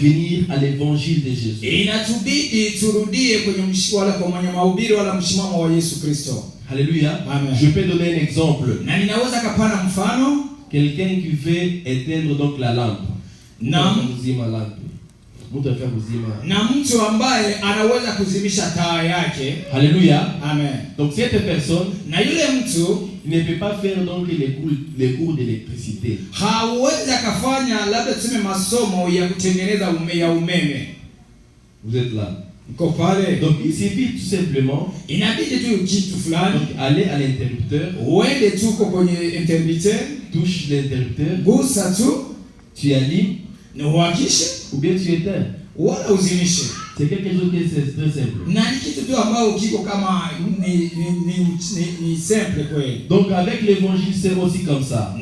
venir à l'évangile de Jésus. Inatubidi turudie kwenye mshwala kwa mwenye mahubiri wala msimamo wa Yesu Kristo. Alléluia. Amen. Je peux donner un exemple. Na ninaweza kapana mfano. Quelqu'un qui veut éteindre donc la lampe. Na mtu ambaye anaweza kuzimisha taa yake. Alléluia. Amen. Donc cette personne, na yule mtu ne peut pas faire donc les cours d'électricité. Hawezi akafanya labda tuseme masomo ya kutengeneza umeme. Vous êtes là. Donc il suffit tout simplement inabidi tu kitu fulani, donc aller à l'interrupteur, uende tu kwenye interrupteur, touche l'interrupteur, gusa tu, tu allumes, na uhakishe ou bien tu éteins. Wala uzimishe. C'est quelque chose qui est très simple. Na ni kitu tu ambao kiko kama ni simple kweli. Donc avec l'évangile c'est aussi comme ça.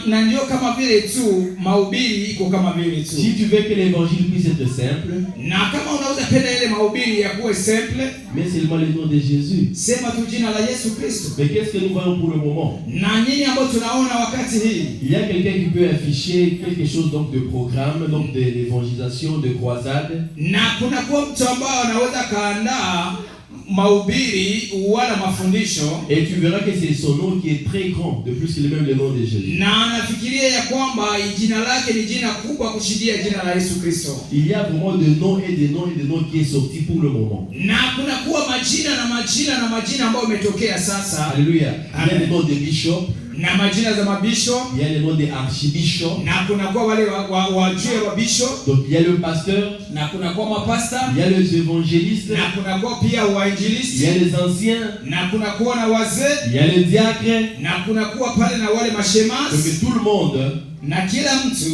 Na ndio kama vile tu mahubiri iko kama vile tu. Si tu veux que l'évangile puisse être simple, na kama unaweza penda ile mahubiri ya kuwe simple, mais seulement le nom de Jésus. Sema tu jina la Yesu Kristo. Mais qu'est-ce que nous voyons pour le moment? Na nini ambacho tunaona wakati hii? Il y a quelqu'un qui peut afficher quelque chose donc de programme, donc de l'évangélisation, de croisade. Na kuna kwa mtu ambao anaweza kaandaa mahubiri wala mafundisho, et tu verras que c'est son nom qui est très grand, de plus qu'il est même le nom de Jésus. Na anafikiria ya kwamba jina lake ni jina kubwa kushidia jina la Yesu Kristo. Il y a vraiment de noms et de noms et de noms qui est sorti pour le moment. Na kuna kuwa majina ambayo umetokea sasa. Alléluia. Il y a le nom de bishop, na majina za mabishop, il y a le nom de archibishop, na kuna kwa wale wajue wa bishop, donc il y a le pasteur, na kuna kwa mapasta, il y a les évangélistes, na kuna kwa pia wainjilisti, il y a les anciens, na kuna kwa na wazee, il y a les diacres, na kuna kwa pale na wale mashemasi. donc tout le monde, na kila mtu,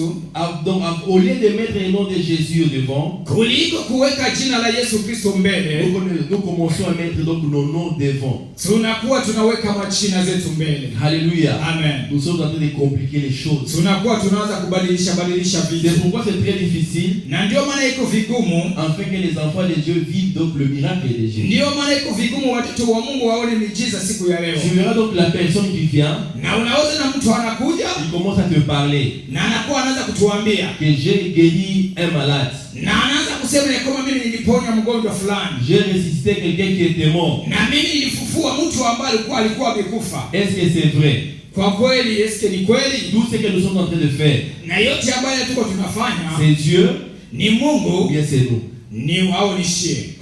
donc au lieu de mettre le nom de Jésus au devant, kuliko kuweka jina la Yesu Kristo mbele, nous commençons à mettre donc nos noms devant. Tunakuwa tunaweka majina zetu mbele. Alléluia. Amen. Nous sommes en train de compliquer les choses. Tunakuwa tunaanza kubadilisha vitu. C'est pourquoi c'est très difficile. Na ndio maana iko vigumu, afin que les enfants de Dieu vivent donc le miracle de Jésus. Ndio maana iko vigumu watoto wa Mungu waone miujiza siku ya leo. Tu verras donc la personne qui vient, na unaweza na mtu anakuja, il commence à te parler, na anakuwa anaanza kutuambia que j'ai guéri un malade, na anaanza kusema ni kama mimi niliponya mgonjwa fulani, j'ai ressuscité quelqu'un qui était mort, na mimi nilifufua mtu ambaye alikuwa amekufa. Est-ce que c'est vrai? Kwa kweli, est-ce que ni kweli? Tout ce que nous sommes en train de faire, na yote ambayo tuko tunafanya, c'est Dieu, ni Mungu, ou bien c'est nous? Ni wao ni shie.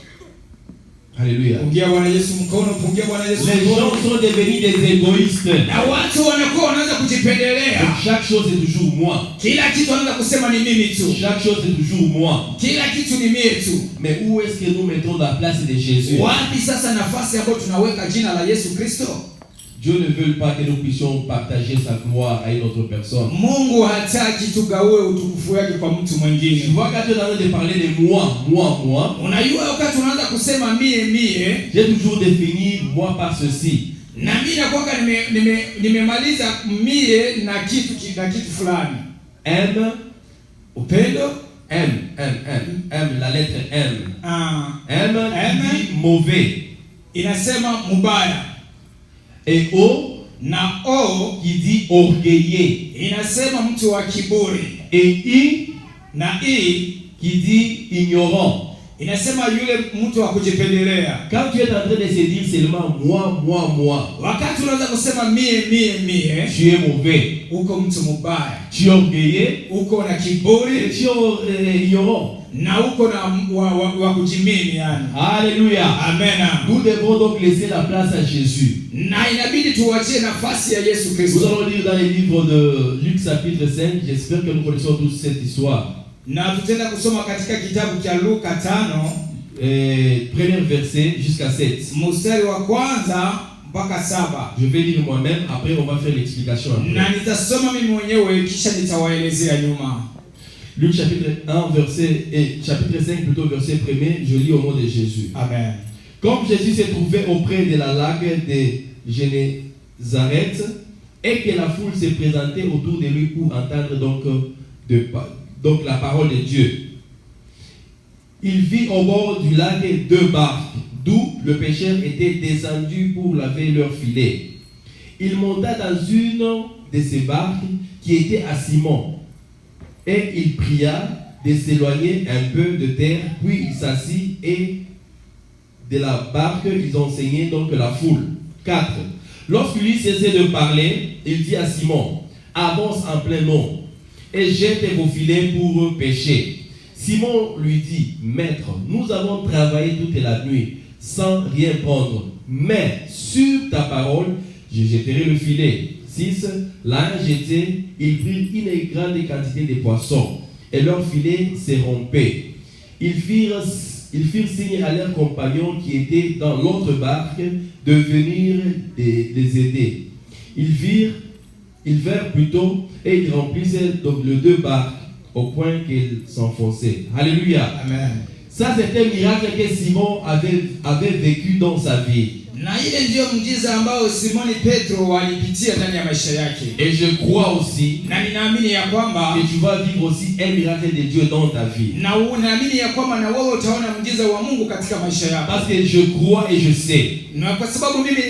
Alléluia. Les gens sont devenus des égoïstes. Na watu wanakuwa wanaanza kujipendelea. Donc chaque chose est toujours moi. Kila kitu anaanza kusema ni mimi tu. Chaque chose est toujours moi. Kila kitu ni mimi tu. Mais où est-ce que nous mettons la place de Jésus? Wapi sasa nafasi ambayo tunaweka jina la Yesu Kristo? Dieu ne veut pas que nous puissions partager sa gloire à une autre personne. Mungu hataki tugawe utukufu wake kwa mtu mwingine. Tu vois, quand tu as de parler de moi, unajua wakati unaanza kusema mie, j'ai toujours défini moi par ceci. Na mimi nakwaka nimemaliza mie na kitu fulani. M, upendo, M, la lettre M. M dit mauvais. Inasema mubaya. Et O, na O qui dit orgueilleux. Inasema mtu wa kiburi. Et I, na I qui dit ignorant. Inasema yule mtu wa kujipendelea. Quand tu es en train de se dire seulement moi, wakati unaanza kusema mie, tu es mauvais, uko mtu mubaya. Tu es orgueilleux, uko na kiburi. Tu es ignorant, na uko na wa kujimini yani. Alléluia. Amen. Nous devons donc laisser la place à Jésus. Na inabidi tuachie nafasi ya Yesu Kristo. Nous allons lire dans les livres de Luc chapitre 5. J'espère que nous connaissons tous cette histoire. Na tutaenda kusoma katika kitabu cha Luka 5, premier verset jusqu'à 7. Mstari wa kwanza mpaka 7. Je vais lire moi-même, après on va faire l'explication. Na nitasoma mimi mwenyewe kisha nitawaelezea nyuma. Luc chapitre 1 chapitre 5 plutôt verset 1er, je lis au nom de Jésus. Amen. Comme Jésus se trouvait auprès de la lague de Génézareth et que la foule se présentait autour de lui pour entendre donc la parole de Dieu, il vit au bord du lac 2 barques, d'où le pêcheur était descendu pour laver leurs filets. Il monta dans une de ces barques qui était à Simon, et il pria de s'éloigner un peu de terre, puis il s'assit et de la barque, ils enseignaient donc la foule. 4. Lorsqu'il cessait de parler, il dit à Simon, avance en plein eau et jette vos filets pour pêcher. Simon lui dit, Maître, nous avons travaillé toute la nuit sans rien prendre, mais sur ta parole, je jetterai le filet. 6. L'un jeté, ils prirent une grande quantité de poissons et leur filet se rompait. Ils firent signe à leurs compagnons qui étaient dans l'autre barque de venir les aider. Ils vinrent plutôt et ils remplissaient donc les deux barques au point qu'elles s'enfonçaient. Alléluia. Amen. Ça, c'était un miracle que Simon avait vécu dans sa vie. Na ile ndio mjiza ambao Simoni Petro walipitia ndani ya maisha yake. Et je crois aussi Na ninaamini ya kwamba que tu vas vivre aussi un miracle de Dieu dans ta vie. Na unaamini ya kwamba na wewe utaona mjiza wa Mungu katika maisha yako. Parce que je crois et je sais. Na kwa sababu mimi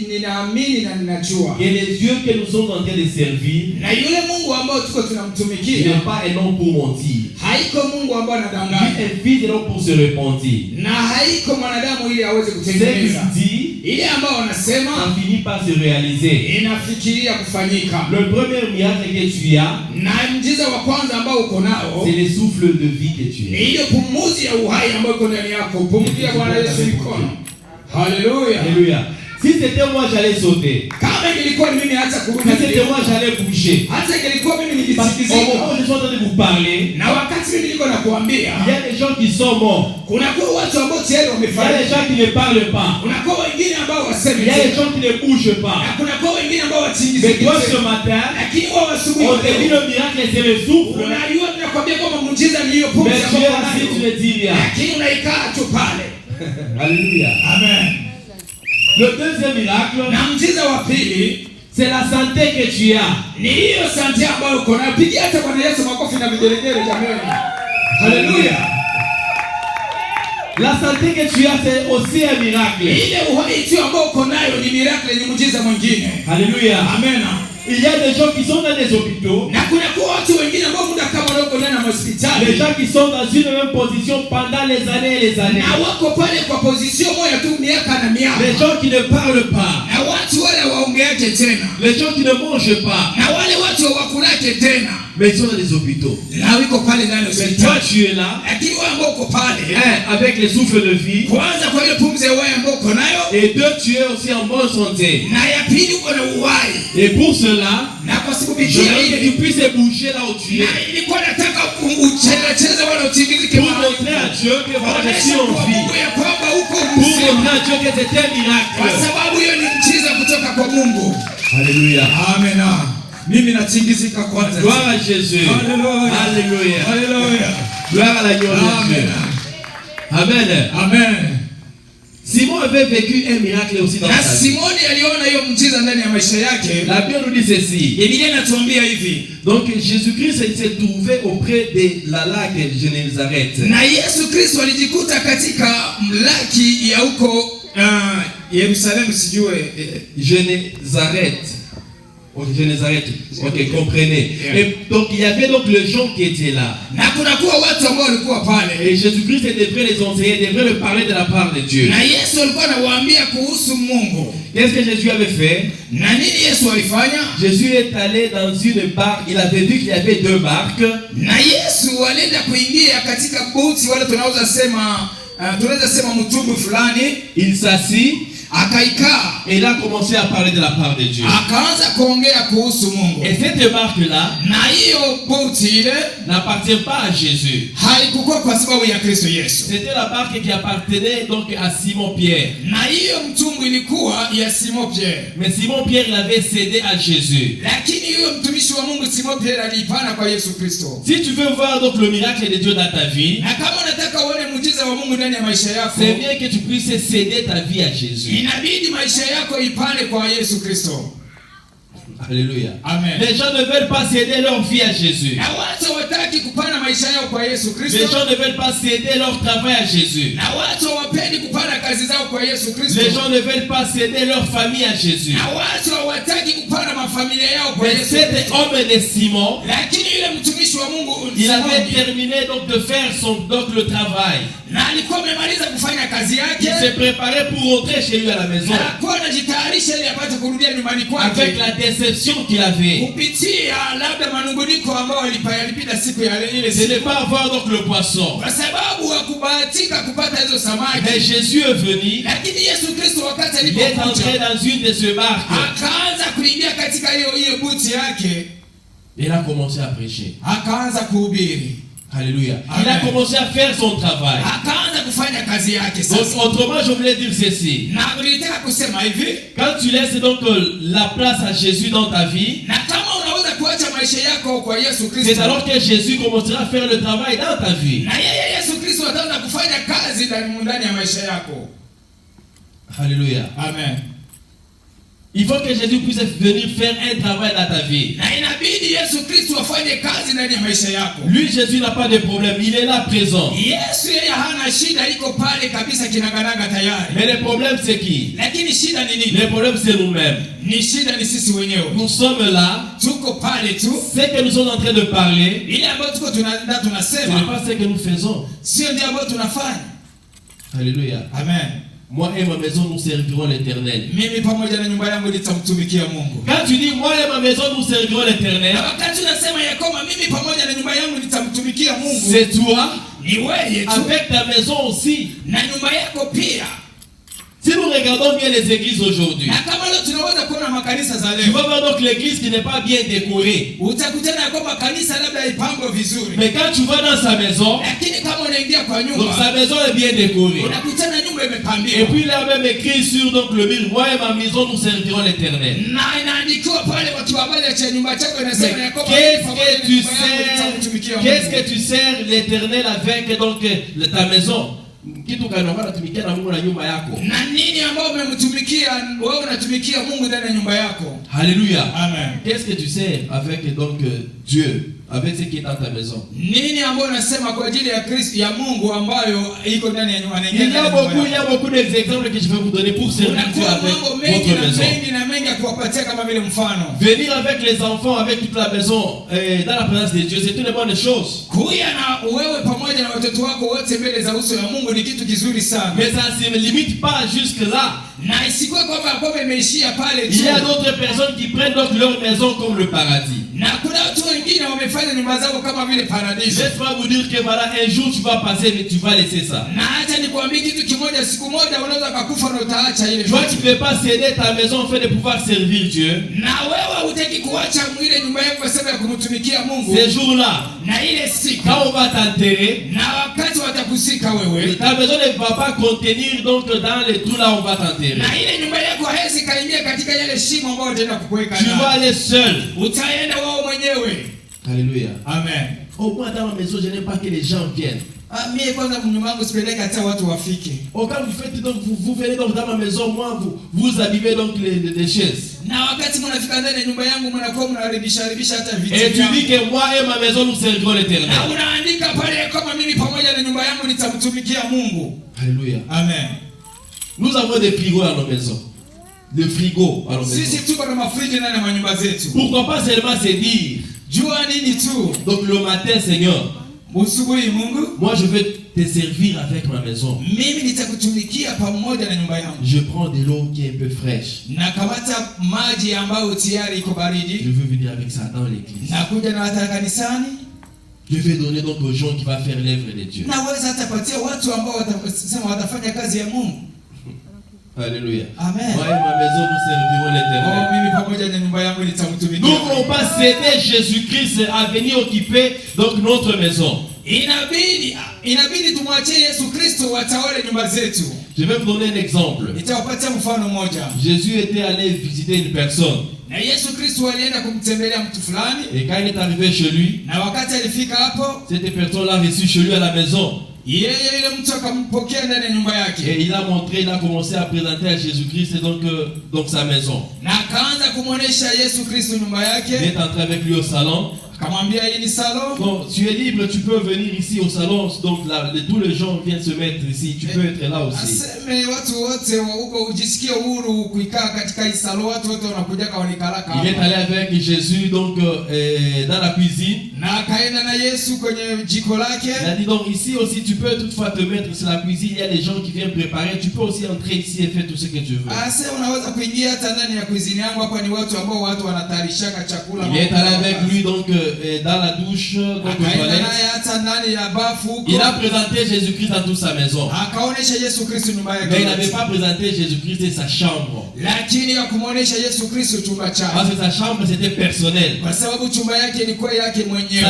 ninaamini na ninajua. Que le Dieu que nous sommes en train de servir, na yule Mungu ambao tuko tunamtumikia, il n'est pas un homme pour mentir. Haiko Mungu ambao anadanganya. Il est fils de l'homme pour se repentir. Na haiko mwanadamu ili aweze kutengeneza. Ile ambao wanasema ça finit par se réaliser. Inafikiria kufanyika. Le premier miracle que tu as, na mjiza wa kwanza ambao uko nao, c'est le souffle de vie que tu as. Ni ile pumuzi ya uhai ambayo iko ndani yako. Pumzia Bwana Yesu mkono. Haleluya. Haleluya. Si c'était moi, j'allais sauter. Kama ilikuwa mimi hata kurudi. Si c'était moi, j'allais bouger. Hata ilikuwa mimi ningesikizika. Au moment où je suis en train de vous parler, na wakati mimi niko nakuambia, il y a des gens qui sont morts. Kuna kwa watu ambao tayari wamefariki. Il y a des gens qui ne parlent pas. Kuna kwa wengine ambao wasemi. Il y a des gens qui ne bougent pas. Na kuna kwa wengine ambao watingizi. Mais toi ce matin, lakini wao asubuhi, on te dit le miracle c'est le souffle. Unajua ninakwambia kwamba muujiza ni hiyo pumzi. Mais tu es assis, tu ne dis rien. Lakini unaikaa tu pale. Alléluia. Amen. Le deuxième miracle, na mjiza wa pili, c'est la santé que tu as. Ni hiyo santé ambayo uko nayo. Pigia hata Bwana Yesu makofi na vigelegele jamani. Haleluya. La santé que tu as, c'est aussi un miracle. Ile uhai tu ambao uko nayo ni miracle, ni muujiza mwingine. Alléluia. Amen. Il y a des gens qui sont dans des hôpitaux. Na kuna kwa watu wengine ambao muda kama wako ndani ya hospitali. Les gens qui sont dans une même position pendant les années et les années. Na wako pale kwa position moja tu miaka na miaka. Les gens qui ne parlent pas. Na watu wale waongeaje tena. Les gens qui ne mangent pas. Na wale watu wakulake tena. Mais ils sont dans les hôpitaux. Na wiko pale ndani ya hospitali. Toi tu es là. Lakini wewe ambao uko pale, avec les souffles de vie. Kwanza kwa ile pumzi ya uhai ambao uko nayo. Et deux, tu es aussi en bonne santé. Na ya pili uko na uhai. Et pour cela, na kwa sababu je veux que tu puisses bouger là où tu es. Na ilikuwa nataka ucheze wala utingizike pour montrer à Dieu que voilà, je suis en vie. Pour montrer à Dieu que c'est un miracle. Kwa sababu hiyo ni mjiza kutoka kwa Mungu. Alléluia. Amen. Mimi natingizika kwanza. Gloire à Jésus. Alléluia. Alléluia. Alléluia. Gloire à la Dieu. Amen. Amen. Amen. Simon avait vécu un miracle aussi dans sa vie. Simoni aliona hiyo mjiza ndani ya maisha yake. La Bible nous dit ceci. Biblia inatuambia hivi. Donc Jésus-Christ s'est trouvé auprès de la lac de Genezareth. Na Yesu Kristo alijikuta katika laki ya huko Yerusalemu sijue Genezareth. Genezareth. Ok, comprenez. Yeah. Et donc il y avait donc les gens qui étaient là. Na kuna kuwa watu ambao walikuwa pale. Et Jésus-Christ devrait les enseigner, devrait leur parler de la part de Dieu. Na Yesu alikuwa anawaambia kuhusu Mungu. Qu'est-ce que Jésus avait fait? Na nini Yesu alifanya? Jésus est allé dans une barque, il avait vu qu'il y avait deux barques. Na Yesu alienda kuingia katika boti wale tunaweza sema mtumbwi fulani. Il s'assit. Akaikaa. Et il a commencé à parler de la part de Dieu. Akaanza kuongea kuhusu Mungu. Et cette barque-là, na hiyo boti ile, n'appartient pas à Jésus. Haikuwa kwa sababu ya Kristo Yesu. C'était la barque qui appartenait donc à Simon Pierre. Na hiyo mtumbwi ilikuwa ya Simon Pierre. Mais Simon Pierre l'avait cédé à Jésus. Lakini huyo mtumishi wa Mungu Simon Pierre alipana kwa Yesu Kristo. Si tu veux voir donc le miracle de Dieu dans ta vie, na kama unataka uone muujiza wa Mungu ndani ya maisha yako, c'est bien que tu puisses céder ta vie à Jésus. Inabidi maisha yako ipane kwa Yesu Kristo. Alléluia. Amen. Les gens ne veulent pas céder leur vie à Jésus. Na watu hawataki kupana maisha yao kwa Yesu Kristo. Les gens ne veulent pas céder leur travail à Jésus. Na watu hawapendi kupana kazi zao kwa Yesu Kristo. Les gens ne veulent pas céder leur famille à Jésus. Na watu hawataki kupana mafamilia yao kwa Yesu. Mais cet homme de Simon, lakini yule mtumishi mtumishi wa Mungu Il avait Simoni, terminé donc de faire le travail. na alikuwa amemaliza kufanya kazi Il yake, s'est préparé pour rentrer chez lui à la maison. na alikuwa anajitayarisha ili apate kurudia nyumbani kwake, Avec la déception qu'il avait. kupitia labda manunguniko ambao yalipita siku ya ile Ce n'est siku, pas avoir donc le poisson. kwa sababu hakubahatika kupata hizo samaki. Mais Jésus est venu. Lakini Yesu Kristo wakati Il est entré alipokuja, dans une de ces barques. akaanza kuingia katika hiyo buti yake, Il a commencé à prêcher. akaanza kuhubiri, Alléluia. Il Amen. a commencé à faire son travail. akaanza kufanya kazi yake. Donc, Sasa autrement, je voulais dire ceci. na nilitaka kusema hivi, Quand tu laisses donc la place à Jésus dans ta vie, na kama unaweza kuacha maisha yako kwa Yesu c'est Kristo, alors que Jésus commencera à faire le travail dans ta vie. na yeye Yesu Kristo ataanza kufanya kazi ndani ya maisha yako. Alléluia. Amen. Il faut que Jésus puisse venir faire un travail dans ta vie. Na inabidi Yesu Kristo afanye kazi ndani ya maisha yako. Lui, Jésus n'a pas de problème. Il est là présent. Yesu yeye hana shida, iko pale kabisa kinaganaga tayari. Mais le problème, c'est qui? Lakini shida ni nini? Le problème, c'est nous-mêmes. Ni shida ni sisi wenyewe. Nous sommes là. Tuko pale tu. Ce que nous sommes en train de parler, Ile ambayo tuko ce n'est tunasema pas ce que nous faisons. sio ndio ambayo tunafanya. Alléluia. Amen. Moi et ma maison, nous servirons l'Éternel. Mimi pamoja na nyumba yangu nitamtumikia Mungu. Quand tu dis moi et ma maison, nous servirons l'Éternel, Na wakati unasema ya kwamba mimi pamoja na nyumba yangu nitamtumikia Mungu, c'est toi, ni wewe tu avec ta maison aussi. na nyumba yako pia. Si nous regardons bien les églises aujourd'hui, Na kama leo tunaweza kuona makanisa za tu leo, vas voir donc l'église qui n'est pas bien décorée. utakutana ya kwamba kanisa labda ipambwe vizuri, Mais quand tu vas dans sa maison, lakini kama unaingia kwa donc nyumba sa maison est bien décorée. unakutana nyumba Et imepambiwa, puis il a même écrit sur donc, le mur, moi et ma maison, nous servirons l'Éternel. na inaandikiwa pale kwa kibabali cha nyumba chako, Mais inasema ya kwamba qu'est-ce mimi pamoja que na tu nyumba yangu sers, nitamtumikia qu'est-ce Mungu. que tu sers l'Éternel avec donc ta maison? Kitu kanoma natumikia na Mungu na nyumba yako. Na nini ambao umemtumikia wewe, unatumikia Mungu ndani ya nyumba yako. Alléluia. Amen. Qu'est-ce que tu sers avec donc Dieu, avec ce qui est dans ta maison? Nini ambao unasema kwa ajili ya Kristo, ya Mungu ambayo iko ndani ya nyumba Il y a beaucoup d'exemples que je vais vous donner pour servir Dieu Unakuwa avec mambo mengi votre na maison. mengi na mengi ya kuwapatia kama vile mfano. Venir avec les enfants, avec toute la maison, dans la présence de Dieu, c'est une bonne chose. Kuya na wewe pamoja na watoto wako wote mbele za uso wa Mungu ni kitu kizuri sana. Mais ça ne se limite pas jusque là. Na isikuwe kwamba imeishia pale tu. Il y a d'autres personnes qui prennent donc leur maison comme le paradis. Na kuna watu wengine wamefanya nyumba zao kama vile Je paradiso. vais pas vous dire que voilà, un jour tu vas passer, mais tu vas laisser ça. Na acha nikwambie kitu kimoja, siku moja unaweza kukufa na utaacha ile. Toi, tu ne peux pas céder ta maison afin de pouvoir servir Dieu. Na wewe hutaki kuacha ile nyumba yako kwa sababu ya kumtumikia Mungu. Ces jours-là, Na ile siku quand on va t'enterrer, na wakati watakusika wewe, ta maison ne va pas contenir donc dans les trous là où on va t'enterrer. na ile nyumba yako haiwezi kaingia katika yale shimo ambayo utaenda kukuweka Tu vas ndani. aller seul. Utaenda wewe mwenyewe. Alléluia. Amen. Au moins dans ma maison, je n'aime pas que les gens viennent. Mimi kwanza nyumba yangu sipeleke hata watu wafike. Au quand vous faites donc, vous venez donc dans ma maison, moi vous abîmez donc les chaises. Na wakati mnafika ndani ya nyumba yangu mnakuwa mnaharibisha hata viti. Et tu dis que moi et ma maison nous servirons l'Éternel. Na unaandika pale kama mimi pamoja na nyumba yangu nitamtumikia Mungu. Alléluia. Amen. Nous avons des frigos à nos maisons. Des frigos à nos maisons. Sisi tuko na mafriji ndani ya nyumba zetu. Pourquoi pas seulement se dire, Jua nini tu? donc le matin, Seigneur, Usubuhi Mungu, moi je veux te servir avec ma maison. mimi nitakutumikia pamoja na nyumba yangu. Je prends de l'eau qui est un peu fraîche. Na kamata maji ambayo tayari iko Je baridi. veux venir avec ça dans l'église. Na kuja na hata kanisani. Je vais donner donc aux gens qui vont faire l'œuvre de Dieu. Na waweza hata patia watu ambao watasema watafanya kazi ya Mungu. Alléluia. Amen. Moi et ma maison nous servirons l'Éternel. Mimi pamoja na nyumba yangu Nous nitamtumikia. ne voulons pas céder Jésus-Christ à venir occuper donc notre maison. Inabidi tumwachie Yesu Kristo atawale nyumba zetu. Je vais vous donner un exemple. Nitawapatia mfano mmoja. Jésus était allé visiter une personne. Na Yesu Kristo alienda kumtembelea mtu fulani. Et quand il est arrivé chez lui, Na wakati alifika hapo, cette personne l'a reçu chez lui à la maison. yeye yule mtu akampokea ndani ya nyumba yake. Et il a commencé à présenter à Jésus-Christ donc sa maison. Na akaanza kumuonesha Yesu Kristo nyumba Il yake. est entré avec lui au salon. Akamwambia hii ni salon. Bon, tu es libre, tu peux venir ici au salon. Donc là, tous les gens viennent se mettre ici. Tu peux être là aussi. Aseme watu wote huko ujisikie huru kuikaa katika hii salon, watu wote wanakuja kwa wanikalaka. Il est allé avec Jésus donc dans la cuisine. Na akaenda na Yesu kwenye jiko lake. Il a dit donc ici aussi tu peux toutefois te mettre sur la cuisine. Il y a des gens qui viennent préparer. Tu peux aussi entrer ici et faire tout ce que tu veux. Ase unaweza kuingia hata ndani ya cuisine yangu, hapa ni watu ambao watu wanatayarishaka chakula. Il est allé avec lui donc dans la douche, donc aux toilettes. Il a présenté Jésus-Christ dans toute sa maison. Mais il n'avait pas présenté Jésus-Christ et sa chambre. Parce que sa chambre c'était personnel. Sa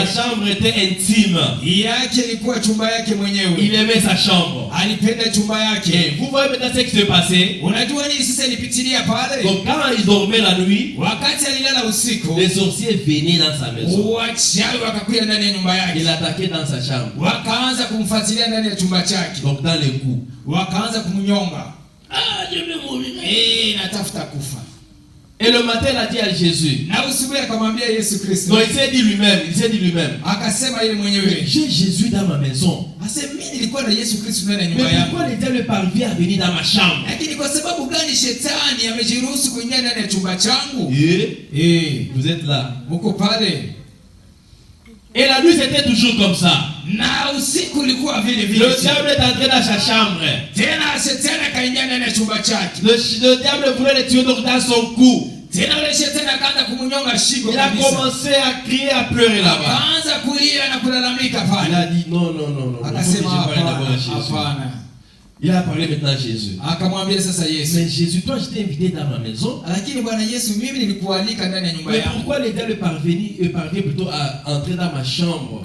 chambre était intime. Il aimait sa chambre. Et vous voyez maintenant ce qui s'est passé. Donc quand il dormait la nuit, les sorciers venaient dans sa maison. Il attaquait dans sa chambre. Donc dans les coups. Je vais mourir. Et le matin il a dit à Jésus. Donc il s'est dit lui-même. J'ai Jésus dans ma maison. Mais pourquoi le diable parvient à venir dans ma chambre? Et vous êtes là. Et la nuit c'était toujours comme ça. Le diable est entré dans sa chambre. Le diable voulait le tuer donc dans son cou. Il a commencé à crier, à pleurer là-bas. Il a dit non. Il a parlé maintenant à Jésus. Mais Jésus, toi je t'ai invité dans ma maison. Mais pourquoi les diables parvient plutôt à entrer dans ma chambre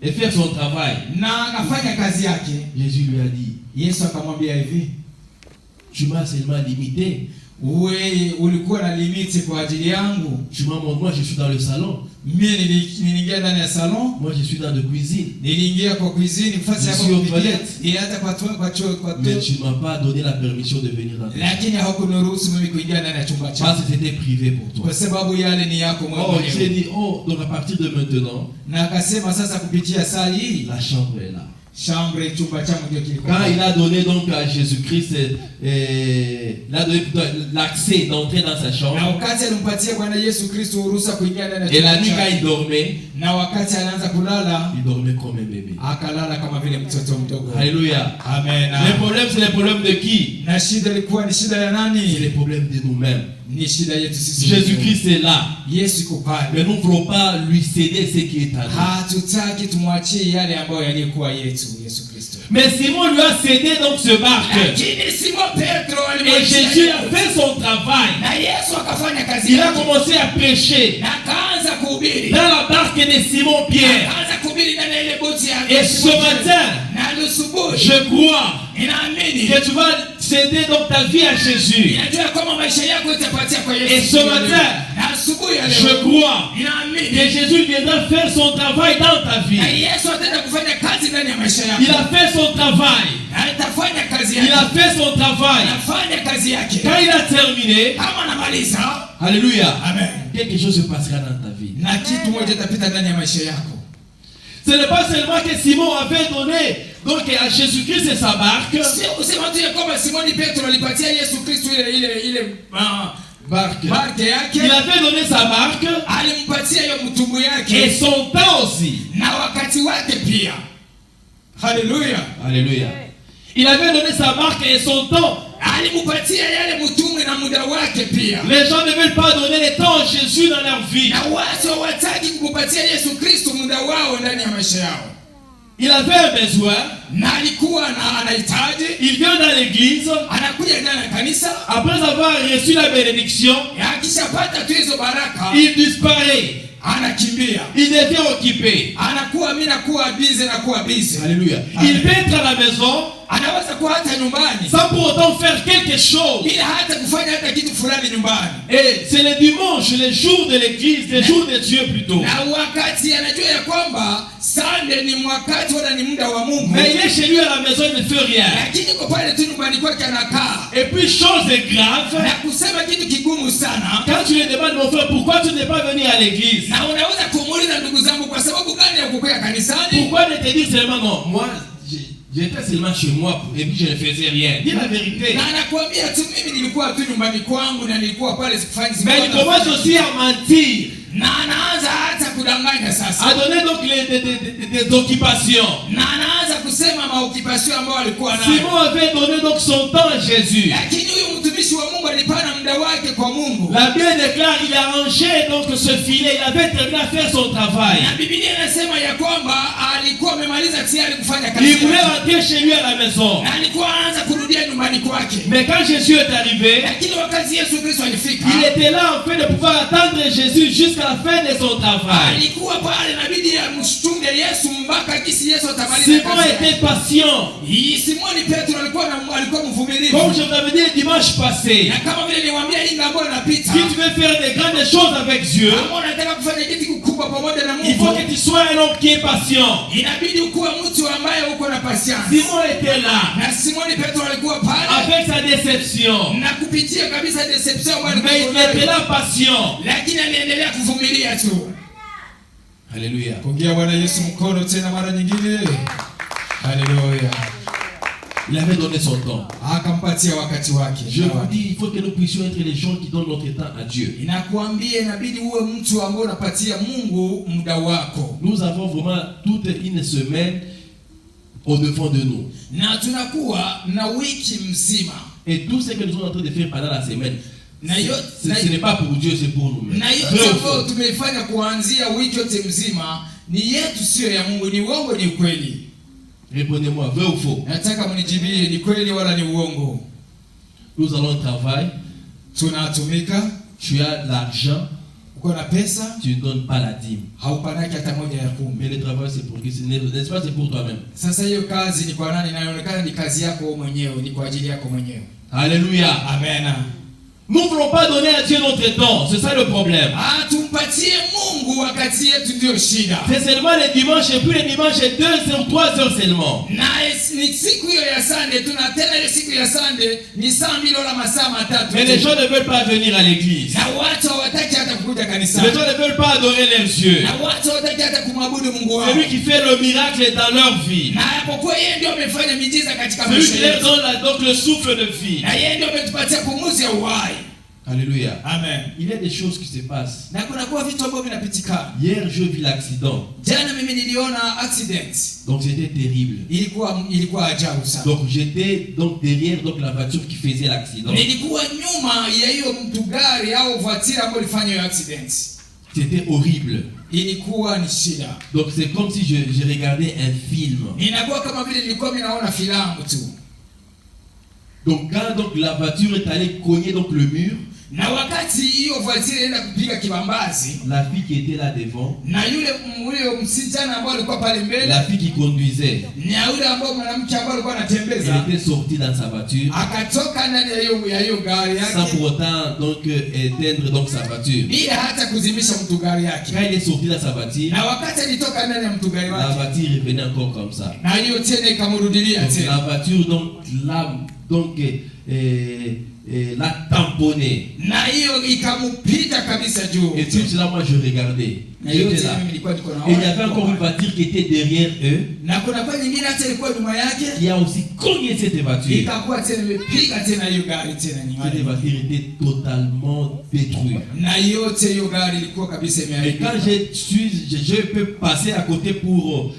et faire son travail? Jésus lui a dit, tu m'as seulement limité. Wewe ulikuwa na limiti kwa ajili yangu. Moi je suis dans le salon. Mimi niliingia ndani ya salon. Moi je suis dans la cuisine. Niliingia kwa cuisine mfasi hapo kwa toilette. Ili hata kwa choo. Mais tu m'as pas donné la permission de venir dans. Lakini hukuniruhusu mimi kuingia ndani ya chumba chako. Parce que c'était privé pour toi. Kwa sababu yale ni yako mwenyewe. Oh, j'ai dit donc à partir de maintenant. Na akasema sasa kupitia saa hii la chambre est là. Quand il a donné donc à Jésus-Christ l'accès d'entrer dans sa chambre. Et la nuit quand il dormait, il dormait comme un bébé. Alléluia. Amen. Le problème c'est le problème de qui? C'est le problème de nous-mêmes. Jésus-Christ est là. Mais nous ne voulons pas lui céder ce qui est à nous. Mais Simon lui a cédé donc ce barque. Et Jésus a fait son travail. Il a commencé à prêcher dans la barque de Simon-Pierre. Et ce matin, je crois que tu vas céder donc ta vie à Jésus. Et ce matin, je crois que Jésus viendra faire son travail dans ta vie. Il a fait son travail. Il a fait son travail. Quand il a terminé, alléluia, quelque chose se passera dans ta vie. Ce n'est pas seulement que Simon avait donné donc à Jésus-Christ sa barque. Il avait donné sa barque et son temps aussi. Alléluia. Alléluia. Il avait donné sa barque et son temps. Les gens ne veulent pas donner le temps à Jésus dans leur vie. Il avait un besoin. Il vient dans l'église. Après avoir reçu la bénédiction, il disparaît. Il devient occupé. Alléluia. Il peut être à la maison sans pour autant faire quelque chose. Et c'est le dimanche, le jour de l'église, le jour de Dieu plutôt. Sunday ni wakati wala ni muda wa Mungu. Mais il est chez lui à la maison, il ne fait rien. Lakini kwa pale tu nyumbani kwake anakaa. Et puis chose grave, Na kusema kitu kigumu sana. quand tu lui demandes mon frère pourquoi tu n'es pas venu à l'église? Na unaweza kumuuliza ndugu zangu kwa sababu gani ya kukuja kanisani? Pourquoi ne te dire seulement non, moi j'étais seulement chez moi et puis je ne faisais rien. Dis la vérité. Na anakuambia tu mimi nilikuwa tu nyumbani kwangu na nilikuwa pale sikufanya. Mais il commence aussi à mentir. Na anaanza hata kudanganya sasa. À donner donc des occupations. Na anaanza kusema maokipasio ambayo alikuwa nayo. Simon avait donné donc son temps à Jésus. Lakini huyu mtumishi wa Mungu alipana muda wake kwa Mungu. La Bible déclare il a rangé donc ce filet, il avait terminé à faire son travail. Na Biblia inasema ya kwamba alikuwa amemaliza tayari kufanya kazi. Il voulait rentrer chez lui à la maison. Na alikuwa anaanza kurudia nyumbani kwake. Mais quand Jésus est arrivé, Lakini wakati Yesu Kristo alifika, il était là en fait de pouvoir attendre Jésus jusqu'à la fin de son travail. alikuwa pale inabidi amshtunge Yesu mpaka kisi Yesu atamaliza Simon kazi. était patient. Simoni Petro alikuwa mvumilivu. Comme je vous avais dit le dimanche passé, Na kama vile niwaambia hii ngambo inapita. si tu veux faire de grandes choses avec Dieu, Kama unataka kufanya kitu kikubwa pamoja na il faut Mungu, que tu sois un homme qui est patient. inabidi ukuwe mtu ambaye uko na patience. Simon était là Na Simoni Petro alikuwa pale avec sa déception, na kupitia kabisa deception ambayo mais il alikuwa était nayo. là patient. Lakini aliendelea kuvumilia tu. Alléluia. Pungia Bwana Yesu mkono tena mara nyingine. Haleluya. Il avait donné son temps. Akampatia wakati wake. Je vous dis, il faut que nous puissions être les gens qui donnent notre temps à Dieu. Inakuambia inabidi uwe mtu ambaye unapatia Mungu muda wako. Nous avons vraiment toute une semaine au devant de nous. Na tunakuwa na wiki mzima. Et tout ce que nous sommes en train de faire pendant la semaine, Na yote ce n'est pas pour Dieu, c'est pour nous-mêmes. na yote ambayo tumeifanya kuanzia wiki yote mzima ni yetu, sio ya Mungu. Ni uongo, ni ukweli? Répondez-moi, vrai ou faux? Nataka mnijibie, ni kweli wala ni uongo? Nous allons travailler. Tunatumika, Tu as l'argent, uko na pesa, tu ne donnes pas la dîme. haupanaki hata moja ya kumi. Mais le travail, c'est pour qui? N'est-ce pas, c'est pour toi-même. Sasa hiyo kazi ni kwa nani? Inaonekana ni kazi yako wewe mwenyewe, ni kwa ajili yako mwenyewe. Alléluia. Amen. Nous ne voulons pas donner à Dieu notre temps. C'est ça le problème. Tumpatie Mungu wakati yetu ndio shida. C'est seulement les dimanches et puis les dimanches 2 heures, 3 heures seulement. Na ni siku hiyo ya Sunday, tuna tena ile siku ya Sunday ni saa 2 wala masaa matatu. Mais les gens ne veulent pas venir à l'église. Na watu hawataki hata kukuja Les kanisani. gens ne veulent pas adorer leurs yeux. Na watu hawataki hata kumwabudu Mungu wao. Celui qui fait le miracle dans leur vie. Na hapokuwa yeye ndio amefanya miujiza katika Celui maisha qui leur yetu. donne donc le souffle de vie. Na yeye ndio ametupatia pumuzi ya uhai. Alléluia. Amen. Il y a des choses qui se passent. Na kuna kwa vitu ambavyo vinapitika. Hier, je vis l'accident. Jana mimi niliona accident. Donc c'était terrible. Ilikuwa ajabu sana. Donc j'étais donc derrière donc la voiture qui faisait l'accident. Nilikuwa nyuma ya hiyo mtu gari au voiture ambayo ilifanya hiyo accident. C'était horrible. Ilikuwa ni shida. Donc c'est comme si je regardais un film. Inakuwa kama vile nilikuwa mimi naona filamu tu. Donc quand donc la voiture est allée cogner donc le mur, Na wakati hiyo voiture inaenda kupiga kibambazi, la fille qui était là devant, na yule msichana ambaye alikuwa pale mbele, la fille qui conduisait, na yule ambaye mwanamke ambaye alikuwa anatembeza, elle était sortie dans sa voiture akatoka ndani ya hiyo gari sans yake pour autant donc éteindre donc sa voiture. bila hata kuzimisha mtu gari yake. Quand elle est sortie dans sa voiture, Na wakati alitoka ndani ya mtu gari la wake, voiture revenait encore comme ça. na hiyo tena ikamrudilia Donc, tena. la voiture donc l'a donc l'a tamponné. Na hiyo ikamupita kabisa juu. Et tout cela, moi je regardais. Na J'étais yote là. mimi nilikuwa niko Et il y naona. avait encore une voiture qui était derrière eux, Na kuna kwa nyingine hata ilikuwa nyuma yake, qui a aussi cogné cette voiture. ikakuwa tena imepiga tena hiyo gari tena Cette nyuma. voiture était totalement détruite. Na yote hiyo gari ilikuwa kabisa Et imeharibika. quand je peux passer à côté pour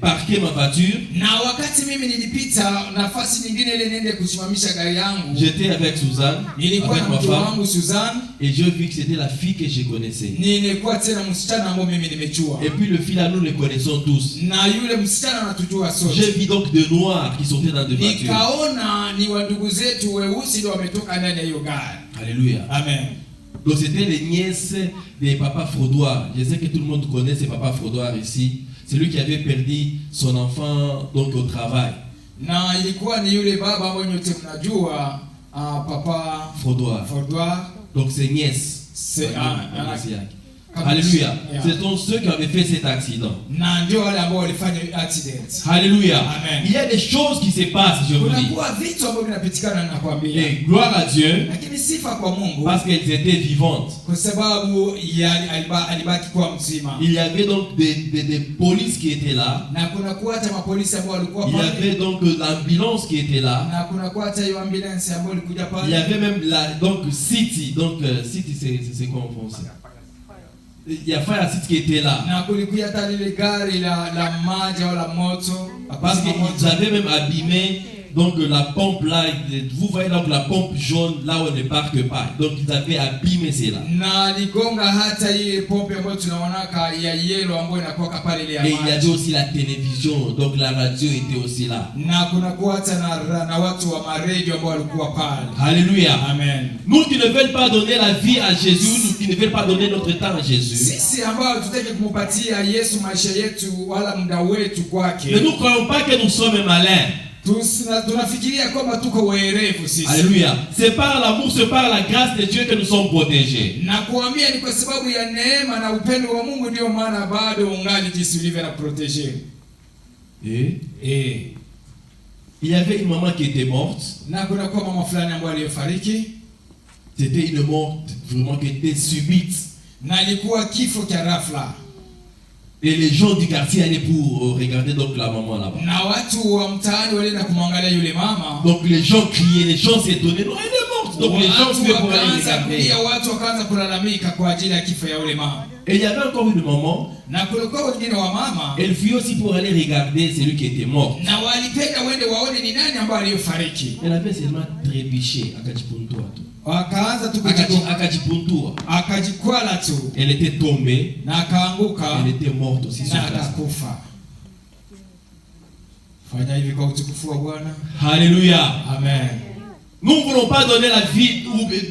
parquer ma voiture, Na wakati mimi nilipita nafasi nyingine ile niende kusimamisha gari yangu, j'étais avec Suzanne, nilikuwa avec na ma mtu femme, wangu Suzanne, et je vis que c'était la fille que je connaissais. nilikuwa tena msichana ambaye mimi nimechua. Et puis le fille là, nous le connaissons tous. Na yule msichana anatujua Je sote. vis donc de noirs qui sortaient dans des voitures. Nikaona ni wa ndugu zetu weusi ndio wametoka ndani ya hiyo gari. Alléluia. Amen. Donc c'était les nièces des papas Frodoir. Je sais que tout le monde connaît ces papas Frodoir ici. C'est lui qui avait perdu son enfant donc au travail. Na ilikuwa ni yule baba ambaye nyote mnajua, papa Frodoir. Fordwa. Donc ses nièces. Alléluia. Ce sont ceux qui avaient fait cet accident. Na ndio wale ambao walifanya accident. Alléluia. Amen. Il y a des choses qui se passent, je vous dis. Kuna vitu ambavyo vinapitikana na kuambia. Et gloire à Dieu. Lakini sifa kwa Mungu. Parce qu'elles étaient vivantes. Kwa sababu alibaki kuwa mzima. Il y avait donc des polices qui étaient là. Na kuna kuwa hata mapolisi ambao walikuwa pale. Il y avait donc l'ambulance qui était là. Na kuna kuwa hata hiyo ambulance ambayo ilikuja pale. Il y avait même donc City. Donc City c'est quoi en français? Il y a Fire City qui était là. Na kulikuwa hata lile gari la maji au la moto. Parce qu'ils avaient même abîmé donc la pompe là, vous voyez donc la pompe jaune là où on ne parque pas. Donc ils avaient abîmé cela. Na ligonga hata ile pompe ambayo tunaona ya yellow ambayo inakuwa pale ile ya maji. Et il y avait aussi la télévision, donc la radio était aussi là. Na kuna kuwa hata na watu wa radio ambao walikuwa pale. Alléluia. Amen. Nous qui ne veulent pas donner la vie à Jésus, nous qui ne veulent pas donner notre temps à Jésus. Sisi ambao tutaki kumpatia Yesu maisha yetu wala muda wetu kwake. Ne nous croyons pas que nous sommes malins. Tunafikiria kwamba tuko werevu sisi. Alléluia. C'est par l'amour, c'est par la grâce de Dieu que nous sommes protégés. Na kuambia ni kwa sababu ya neema na upendo wa Mungu ndio maana bado ungali jinsi ulivyo na protéger. Et il y avait une maman qui était morte. Na kuna kwa mama fulani ambaye alifariki. C'était une mort vraiment qui était subite. Na ilikuwa kifo cha ghafla. Et les gens du quartier allaient pour regarder donc la maman là-bas. Na watu wa mtaani walienda kumwangalia yule mama. Donc les gens criaient, les gens s'étonnaient, non, elle est morte. Donc les gens fuyaient pour aller regarder. Watu wakaanza kulalamika kwa ajili ya kifo ya yule mama. Et il y avait encore une maman. Na kulikuwa wengine wa mama. Elle fuyait aussi pour aller regarder celui qui était mort. Na walipenda wende waone ni nani ambaye aliyofariki. Elle avait seulement trébuché akajipuntua tu. Wakaanza tu akajipuntua. Akajikwala tu. Elle était tombée. Na akaanguka. Elle était morte aussi sur place. Na akakufa. Fanya hivi kwa utukufu wa Bwana. Alléluia. Amen. Nous ne voulons pas donner la vie,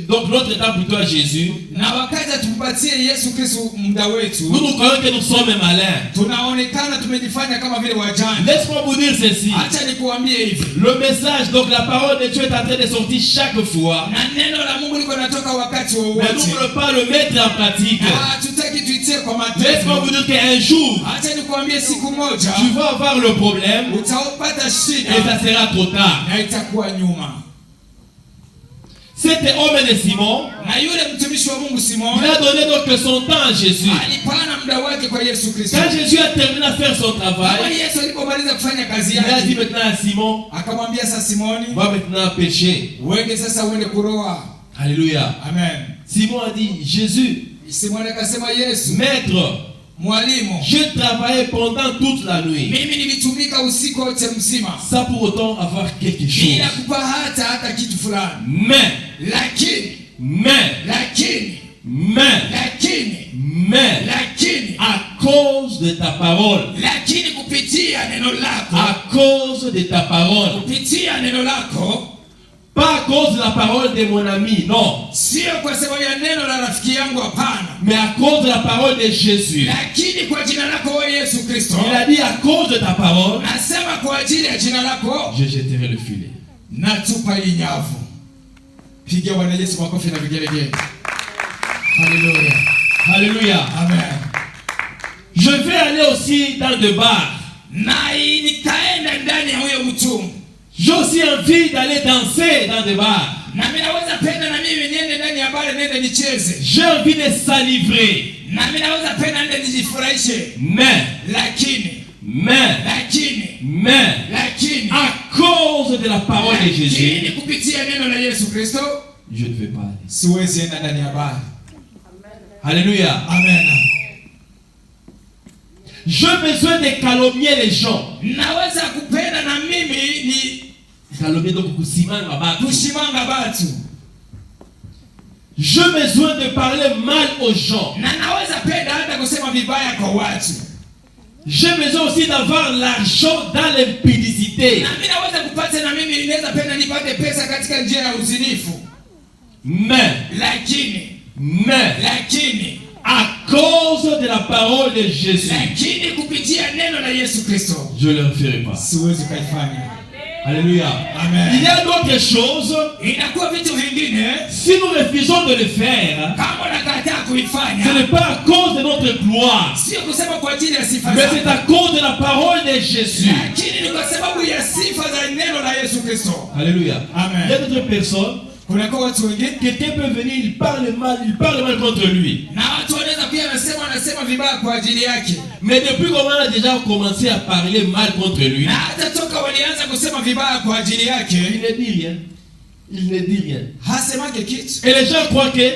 donc notre temps plutôt à Jésus. Na wakati tumpatie Yesu Kristo muda wetu. Nous nous croyons que nous sommes malins. Tunaonekana tumejifanya kama vile wajanja. Laisse-moi vous dire ceci. Acha nikuambie hivi. Le message, donc la parole de Dieu est en train de sortir chaque fois. Na neno la Mungu liko natoka wakati wowote. Mais nous ne voulons pas le mettre en pratique. Tutaki tuitie kwa matendo. Laisse-moi vous dire qu'un jour, acha nikuambie siku moja, tu vas avoir le problème. Utaupata shida. Et ça sera trop tard. Na itakuwa nyuma. Cet homme de Simon, na yule mtumishi wa Mungu Simon, il a donné donc son temps à Jésus. Alipana muda wake kwa Yesu Kristo. Quand Jésus a terminé à faire son travail, Yesu alipomaliza kufanya kazi yake, il a dit maintenant à Simon, akamwambia sasa Simoni, va maintenant pêcher. Uende sasa uende kuroa. Alléluia. Amen. Simon a dit, Jésus, Simoni akasema Yesu, Maître, Mwalimu, j'ai travaillé pendant toute la nuit. Mimi nilitumika usiku wote mzima. Sans pour autant avoir quelque chose. Bila kupa hata kitu fulani. Mais à cause de ta parole. Lakini kupitia neno lako. À cause de ta parole. Kupitia neno lako. Pas à cause de la parole de mon ami, non. Sio kwa sababu ya neno la rafiki yangu, hapana. Mais à cause de la parole de Jésus. Lakini kwa jina lako wewe Yesu Kristo. Il a dit à cause de ta parole. Nasema kwa ajili ya jina lako. Je jetterai le filet. Natupa hii nyavu. Pigia Bwana Yesu makofi na vigelegele. Hallelujah. Alléluia. Amen. Je vais aller aussi dans le bar. Na nikaenda ndani ya huyo mtumbu. J'ai aussi envie d'aller danser dans des bars. Na mimi naweza penda na mimi niende ndani ya bar niende nicheze. J'ai envie de salivrer. Na mimi naweza penda niende nijifurahishe. Mais à cause de la parole de Jésus, kupitia neno la Yesu Kristo, je ne vais pas aller. Siwezi enda ndani ya bar. Alléluia. Amen. J'ai besoin de calomnier les gens. Naweza kupenda na mimi ni calomnier donc kusimanga batu. Kusimanga batu. J'ai besoin de parler mal aux gens. Na naweza penda hata kusema vibaya kwa watu. J'ai besoin aussi d'avoir l'argent dans l'impudicité. Na mimi naweza kupata na mimi ninaweza penda nipate pesa katika njia ya uzinifu. Lakini à cause de la parole de Jésus, lakini kupitia neno la Yesu Kristo, je ne le ferai pas. Siwezi kuifanya. Alléluia. Amen. Il y a d'autres choses. Inakuwa vitu vingine, si nous refusons de le faire, kama unakataa kuifanya. Ce n'est pas à cause de notre gloire, Sio kusema kwa ajili ya sifa mais zako. c'est à cause de la parole de Jésus. Lakini ni kwa sababu ya sifa za neno la Yesu Kristo. Alléluia. Amen. Il y a d'autres personnes, Kuna kwa watu wengine quelqu'un peut venir, il parle mal contre lui. na watu wanaweza pia anasema vibaya kwa ajili yake. Mais depuis qu'on a déjà commencé à parler mal contre lui, Na hata toka walianza kusema vibaya kwa ajili il yake, ne dit rien. Il ne dit rien. hasemake kitu. Et les gens croient que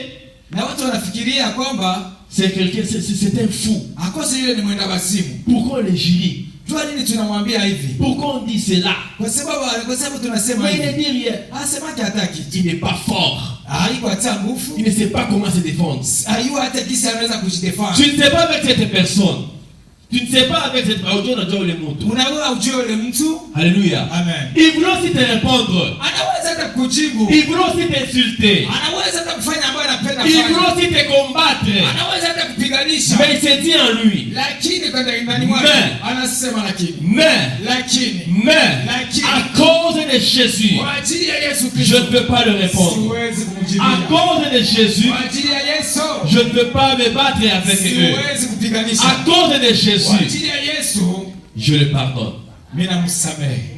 Na watu wanafikiria kwamba c'est quelqu'un, c'est un fou. akose yule ni mwenda basimu. Pourquoi on le jurie? Jua nini tunamwambia hivi? Pourquoi on dit cela? Kwa sababu tunasema Mais il ne hivi. dit rien. Hasemake hata kitu. Il n'est pas fort. Haiko hata nguvu. Il ne sait pas comment se défendre. Hayua hata kisi anaweza kujidefend. Tu ne sais pas avec cette personne. Tu ne sais pas avec cette personne. Unaona ujue yule mtu. Alléluia. Amen. Il voulait aussi te répondre. Anaweza hata kujibu. Il voulait aussi t'insulter. Anaweza hata kufanya ambayo anapenda Il fanya. voulait aussi te combattre. Anaweza hata kupiganisha. Mais il se dit en lui. Lakini kwa ndani mwake anasema lakini À cause de Jésus, kwa ajili ya Yesu je Kristo ne peux pas le répondre. siwezi kumjibia. À cause de Jésus, Kwa ajili ya Yesu je ne peux pas me battre avec eux. siwezi kupiganisha. À cause de Kwa Jésus, ajili ya Yesu je le pardonne. mimi namsamehe.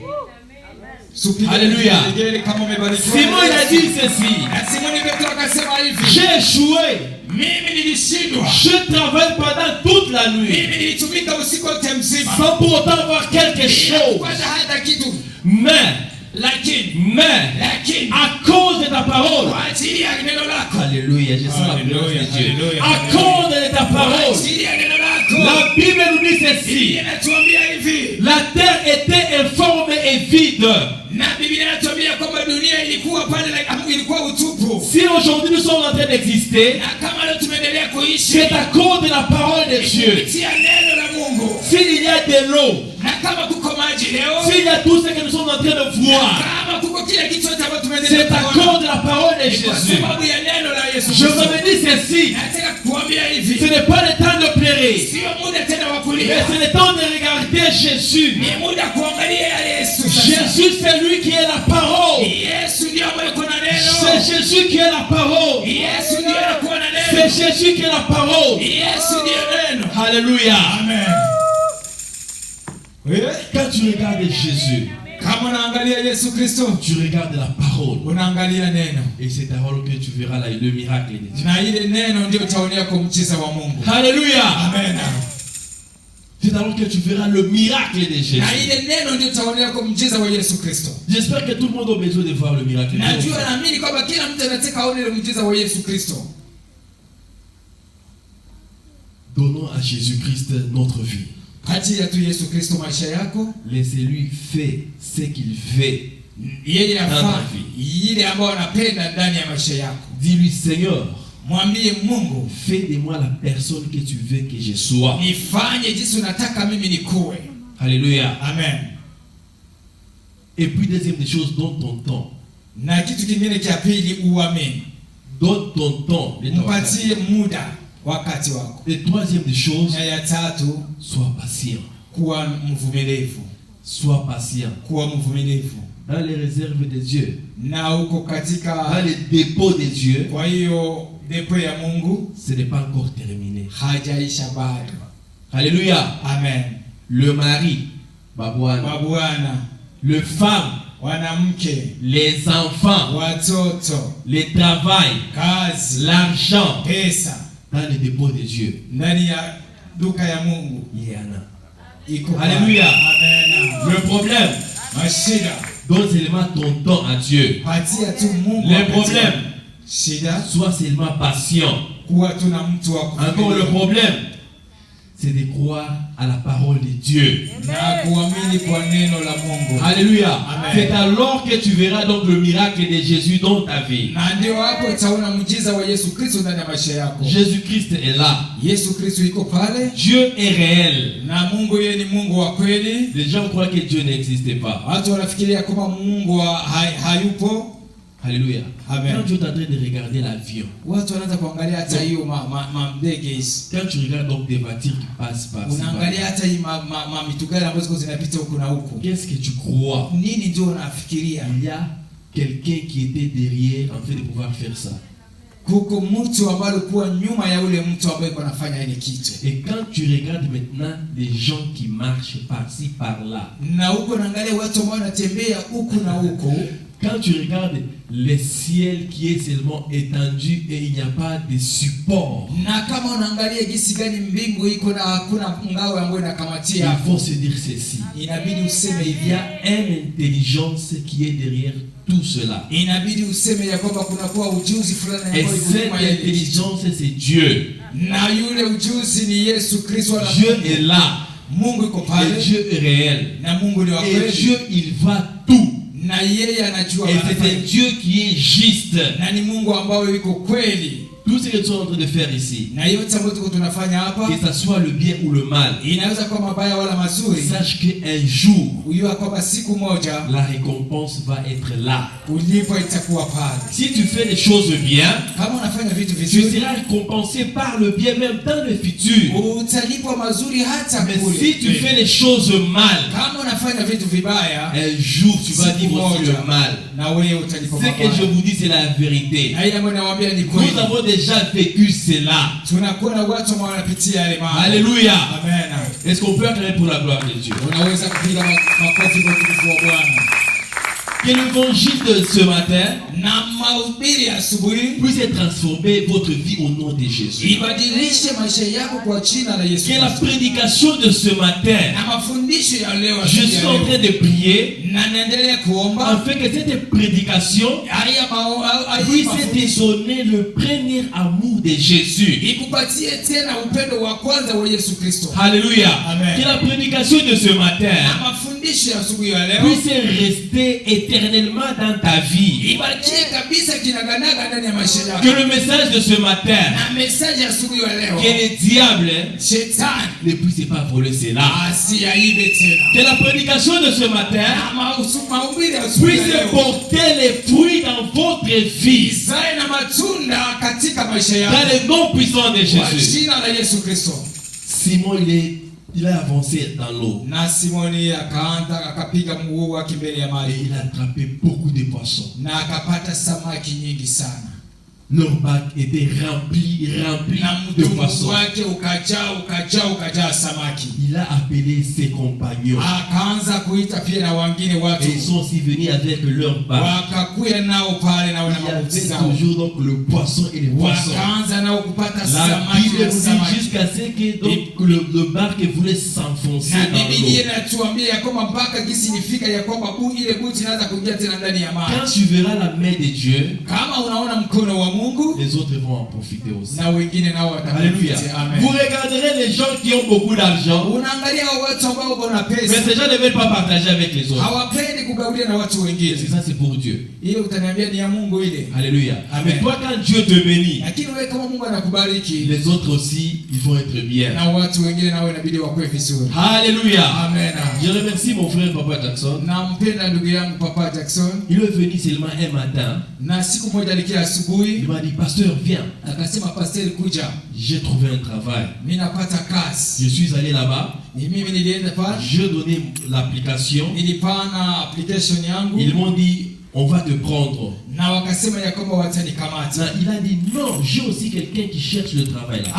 Alléluia. Simon il a dit ceci. Na Simoni Petro akasema hivi. J'ai échoué. Mimi nilishindwa. Je travaille pendant toute la nuit Mimi nilitumika usiku wote mzima. sans pour autant avoir quelque chose. Kwanza hata kitu. Mais à cause de ta parole. Kwa ajili ya neno lako. Alléluia, je sens la présence de Dieu. Alléluia. À cause de ta Kwa parole. ajili ya neno lako. La Bible nous dit ceci. Inatuambia hivi. La terre était informe et vide. Na Biblia inatuambia kwamba dunia ilikuwa pale ilikuwa utupu. Si aujourd'hui nous sommes en train d'exister, Na kama leo tumeendelea kuishi c'est à cause de la parole de Dieu. kupitia neno la Mungu. S'il y a de l'eau, Na kama kuko maji leo, s'il y a tout ce que nous sommes en train de voir, kama kuko kila kitu chote ambacho tumeendelea c'est à cause de la parole de kwa Jésus. sababu ya neno la Yesu Je Kristo. me dis ceci, Nataka kuambia ce hivi. n'est pas le temps de pleurer, Sio muda tena wa mais kulia. c'est le temps de regarder Jésus. Ni muda kuangalia Yesu sasa. Jésus, c'est lui qui est la parole. Yesu ndiye ambaye kuna neno. C'est Jésus qui est la parole. Yesu ndiye anakuwa na neno. C'est Jésus qui est la parole. Yesu ndiye neno. Alléluia. Amen. Quand tu regardes Jésus, Kama unaangalia Yesu Kristo, tu regardes la parole. unaangalia neno. Et c'est alors que tu verras le miracle de Dieu. Na ile neno ndio utaonea kwa muujiza wa Mungu. Alléluia. Amen. C'est alors que tu verras le miracle de Jésus. Na ile neno ndio utaonea kwa muujiza wa Yesu Kristo. J'espère que tout le monde a besoin de voir le miracle de Jésus. Najua naamini kwamba kila mtu anataka aone ile muujiza wa Yesu Kristo. Donnons à Jésus-Christ notre vie. Kati ya tu Yesu Kristo maisha yako, Laissez-lui faire ce qu'il fait. yeye Dans ta afanye vie. ile ambayo anapenda ndani ya maisha yako. Dis-lui, Seigneur, Mwambie Mungu, fais de moi la personne que tu veux que je sois. nifanye jinsi unataka mimi nikuwe. Alléluia. Amen. Et puis deuxième des choses, donne ton temps. Na kitu kingine cha pili, uamini. Donne ton temps. Mpatie muda wakati wako. Et troisième des choses, Na ya tatu, sois patient. kuwa mvumilivu. Sois patient. Kuwa mvumilivu. Dans les réserves de Dieu, Na uko katika dans les dépôts de Dieu, kwa hiyo depo ya Mungu ce n'est pas encore terminé. hajaisha bado. Alléluia. Amen. Le mari, babouane, Mabwana, le femme, wanamke, les enfants, watoto, le travail, kazi, l'argent, pesa dans les dépôts de Dieu, ndani ya duka ya Mungu il y en a. iko. Alléluia. Amen. Le problème, Mashida, donne seulement ton temps à Dieu. patia tu Mungu. Le wakati problème, wako. Shida, sois seulement patient. kuwa tu na mtu wa Encore le problème, c'est de croire à la parole de Dieu. na kuamini kwa neno la Mungu. Alléluia. Amen. C'est alors que tu verras donc le miracle de Jésus dans ta vie. Na ndio hapo utaona muujiza wa Yesu Kristo ndani ya maisha yako. Jésus-Christ est là. Yesu Kristo yuko pale, Dieu est réel. na Mungu yeye ni Mungu wa kweli. Les gens croient que Dieu n'existe pas. Watu wanafikiria kwamba Mungu hayupo. Alléluia. Amen. Quand tu es en train de regarder l'avion, Watu wanaanza kuangalia hata hiyo ndege hizi. quand tu regardes donc des voitures qui passent par Unaangalia hata hii mitugari ambazo ziko zinapita huku na huku. qu'est-ce que tu crois? Nini ndio unafikiria? Il y a quelqu'un qui était derrière en fait de pouvoir faire ça. kuko mtu ambaye alikuwa nyuma ya ule mtu ambaye alikuwa anafanya ile kitu. Et quand tu regardes maintenant les gens qui marchent par-ci par-là, Na huko naangalia watu ambao wanatembea huku na huko, quand tu regardes le ciel qui est seulement étendu et il n'y a pas de support, na kama unaangalia jinsi gani mbingu iko na hakuna ngao ambayo il inakamatia, faut se dire ceci. inabidi useme Il y hivi, a une intelligence qui est derrière tout cela. inabidi useme ya kwamba kuna kuwa ujuzi fulani Et ambao iko cette nyuma ya ile kitu. intelligence, c'est Dieu. Na yule ujuzi ni Yesu Kristo. Dieu est là. Mungu iko Et pale, Dieu est réel. na Mungu ni wa Et kweli, Dieu, il voit tout. na yeye anajua Et c'est un anafanya. Dieu qui est juste. Na ni Mungu ambao yuko kweli. Tout ce que tu es en train de faire ici, Na yote ambayo tuko tunafanya hapa, que ça soit le bien ou le mal, inaweza kuwa mabaya wala mazuri, sache qu'un jour, ujua kwamba siku moja la récompense va être là. ulipo itakuwa pale. Si tu fais les choses bien, Kama unafanya vitu tu vizuri, seras récompensé par le bien même dans le futur. utalipwa mazuri hata Mais kule. si tu fais les choses mal, Kama unafanya vitu vibaya, un jour tu vas vivre aussi le mal. na wewe utalipwa Ce que je mabaya. vous dis, c'est la vérité. Na ile ambayo nawaambia ni kweli. Nous avons déjà vécu cela. Tunakuwa na watu ambao wanapitia yale mambo. Alléluia. Amen. Est-ce qu'on peut acclamer pour la gloire de Dieu? Unaweza kupiga makofi kwa utukufu wa Bwana. Que l'évangile de ce matin Na mahubiri ya asubuhi puisse transformer votre vie au nom de Jésus. ibadilishe maisha yako kwa jina la Yesu Que la Kristo. prédication de ce matin, Na mafundisho ya leo je suis en train de prier na naendelea kuomba afin que cette prédication haya puisse te donner le premier amour de Jésus. ikupatie tena upendo wa kwanza wa Yesu Kristo. Alléluia. Amen. Que la prédication de ce Na matin mafundisho ya asubuhi ya leo puisse rester éternellement dans ta vie. ibakie kabisa kinaganaga ndani ya maisha Que yako. le message de ce matin, Na message ya asubuhi ya leo, que le diable shetani ne puisse pas voler cela. asiaibe tena. Que la prédication de ce matin Na mahubiri ya asubuhi ya puisse leo porter les fruits dans votre vie. izae na matunda katika maisha Dans yako le nom puissant de kwa Jésus. jina la Yesu Kristo. Simon, il a avancé dans l'eau. Na Simoni akaanza akapiga mguu wake mbele ya Et maji il a attrapé beaucoup de poissons. na akapata samaki nyingi sana, Leur bac était rempli na de mtumbu poissons. wake ukajaa samaki. Il a appelé ses compagnons. Akaanza kuita pia na wengine watu, Et ils sont aussi venus avec leur bac. wakakuya nao pale na wana Il y mabuti avait zao, toujours donc le poisson et les poissons. wakaanza nao kupata La samaki Bible na nous dit samaki. jusqu'à ce que donc le barque voulait s'enfoncer Na dans Biblia l'eau. inatuambia ya kwamba mpaka gisi ilifika ya kwamba ile buti inaanza kuingia tena ndani ya Quand maji. tu verras la main de Dieu, Kama unaona mkono wa Mungu, les autres vont en profiter aussi. na wengine nao Alléluia. watakufikia. Vous Amen. regarderez les gens qui ont beaucoup d'argent, Unaangalia watu ambao wana mais pesa ces gens ne veulent pas partager avec les autres. hawapendi kugawia na watu Et wengine. ça, c'est pour Dieu. Ile utaniambia ni ya Mungu ile. Alléluia. Amen. Mais toi, quand Dieu te bénit, Lakini wewe kama Mungu anakubariki, les autres aussi, ils vont être bien. na watu wengine nao inabidi wakuwe vizuri. Alléluia. Amen. Je remercie mon frère Papa Jackson. Nampenda ndugu yangu Papa Jackson, Il est venu seulement un matin. na siku moja alikia Il asubuhi m'a dit, pasteur, viens. akasema, pastor kuja, J'ai trouvé un travail. mimi napata kazi. Je suis allé là-bas. Ni mimi nilienda pale, J'ai donné l'application. nilipana application yangu, Ils m'ont dit, on va te prendre. na wakasema ya kwamba watanikamata. Il a dit, non, j'ai aussi quelqu'un qui cherche le travail là.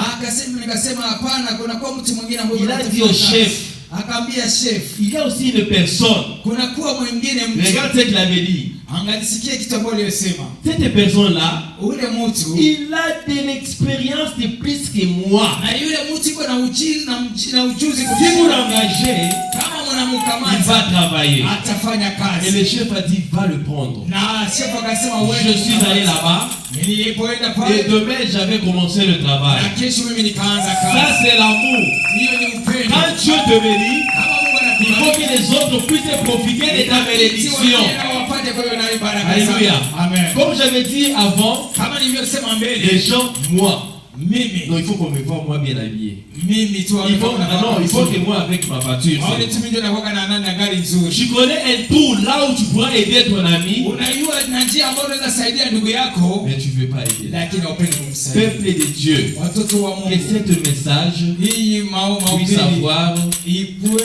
Nikasema hapana, kuna kwa mtu mwingine ambaye Il a dit au chef, akaambia chef, il y a aussi une personne. kuna kuwa mwingine mtu. Regarde ce qu'il avait dit. Angalisikia kitu ambacho aliyosema. Cette personne-là, Ule mtu, il a de l'expérience de plus que moi. na yule mtu iko na ujuzi na ujuzi Si vous l'engagez, kama il mnamkamata va travailler. atafanya Et kazi. le chef a dit, va le prendre. Na chef akasema Je suis allé là-bas. nilipoenda Et pale, demain, j'avais commencé le travail. na kesho mimi nikaanza Ça, kazi. c'est l'amour. Hiyo ni upendo. Quand Dieu te bénit, Kama Mungu il faut anakubariki, que les autres puissent profiter de ta bénédiction. wengine nao wapate kwa hiyo nayo baraka zake. Alléluia. Amen. Comme j'avais dit avant, Kama nilivyosema mbele, les gens, moi. mimi Non, il faut qu'on me voit moi bien habillé. mimi tu Il faut, non, il faut que moi avec ma voiture. wale tu ndio nakuwa na gari nzuri. Tu connais un tour là où tu pourras aider ton ami, Unajua na njia ambayo unaweza saidia ndugu yako, mais tu ne veux pas aider. lakini haupendi kumsaidia. Peuple de Dieu, Watoto wa que Mungu, cet message hii puisse mahubiri avoir ikue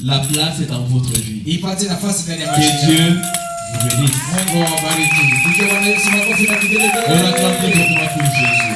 la place dans votre vie. ipate nafasi ndani ya maisha Que yako. Dieu vous bénisse. Mungu awabariki. Tukiwa na Yesu makofi na kigelegele. On acclame très fortement pour Jésus.